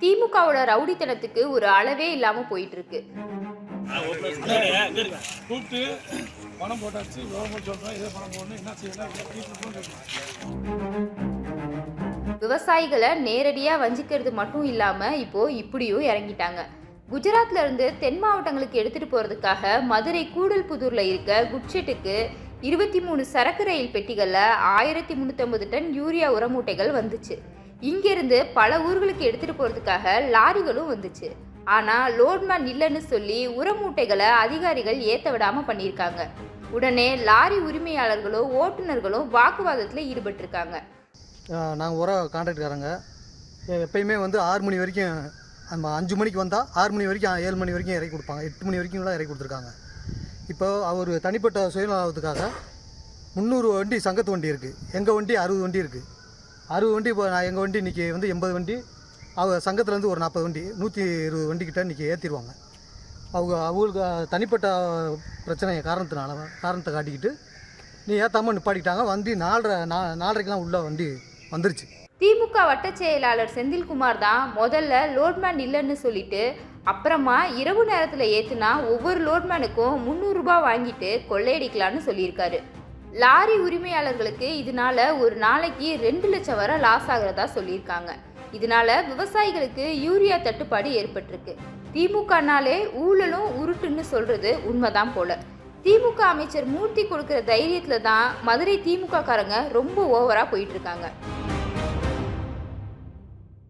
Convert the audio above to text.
திமுகவோட ரவுடித்தனத்துக்கு ஒரு அளவே இல்லாம போயிட்டு இருக்கு. கூப்பிட்டு பணம் போட்டாச்சு, கவர்மெண்ட் சொல்றோம் இதே பணம் போடணும், என்ன செய்யலாம். விவசாயிகளை நேரடியா வஞ்சிக்கிறது மட்டும் இல்லாம இப்போ இப்படியும் இறங்கிட்டாங்க. குஜராத்ல இருந்து தென் மாவட்டங்களுக்கு எடுத்துட்டு போறதுக்காக மதுரை கூடல்புதூர்ல இருக்க குட்ஷெட்டுக்கு 23 சரக்கு ரயில் பெட்டிகள்ல 1350 டன் யூரியா உரமூட்டைகள் வந்துச்சு. இங்கிருந்து பல ஊர்களுக்கு எடுத்துட்டு போறதுக்காக லாரிகளும் வந்துச்சு. ஆனா லோட்மேன் இல்லைன்னு சொல்லி உரமூட்டைகளை அதிகாரிகள் ஏத்த விடாம பண்ணியிருக்காங்க. உடனே லாரி உரிமையாளர்களும் ஓட்டுநர்களும் வாக்குவாதத்தில் ஈடுபட்டிருக்காங்க. நாங்கள் உர கான்ட்ராக்டுக்காரங்க எப்பயுமே 6 மணி வரைக்கும், நம்ம 5 மணிக்கு வந்தால் 6 மணி வரைக்கும் 7 மணி வரைக்கும் இறக்கி கொடுப்பாங்க. 8 மணி வரைக்கும்லாம் இறக்கி கொடுத்துருக்காங்க. இப்போ அவர் தனிப்பட்ட சுயநலத்துக்காக 300 வண்டி சங்கத்து வண்டி இருக்குது, எங்கள் வண்டி 60 வண்டி இருக்குது. 60 வண்டி இப்போ எங்கள் வண்டி இன்றைக்கி 80 வண்டி, அவங்க சங்கத்துலேருந்து ஒரு 40 வண்டி 120 வண்டிக்கிட்ட இன்றைக்கி ஏற்றிடுவாங்க. அவங்களுக்கு தனிப்பட்ட பிரச்சனை காரணத்தை காட்டிக்கிட்டு நீ ஏற்றாமல் நிப்பாட்டிக்கிட்டாங்க. வண்டி 4:30க்கெலாம் உள்ள வண்டி வந்துருச்சு. திமுக வட்ட செயலாளர் செந்தில்குமார் தான் முதல்ல லோட்மேன் இல்லைன்னு சொல்லிட்டு அப்புறமா இரவு நேரத்தில் ஏற்றுனா ஒவ்வொரு லோட்மேனுக்கும் 300 ரூபாய் வாங்கிட்டு கொள்ளையடிக்கலான்னு சொல்லியிருக்காரு. லாரி உரிமையாளர்களுக்கு இதனால ஒரு நாளைக்கு 2 லட்சம் வரை லாஸ் ஆகிறதா சொல்லியிருக்காங்க. இதனால விவசாயிகளுக்கு யூரியா தட்டுப்பாடு ஏற்பட்டிருக்கு. திமுகனாலே ஊழலும் உருட்டுன்னு சொல்றது உண்மைதான் போல. திமுக அமைச்சர் மூர்த்தி கொடுக்கிற தைரியத்துல தான் மதுரை திமுக காரங்க ரொம்ப ஓவரா போயிட்டு இருக்காங்க.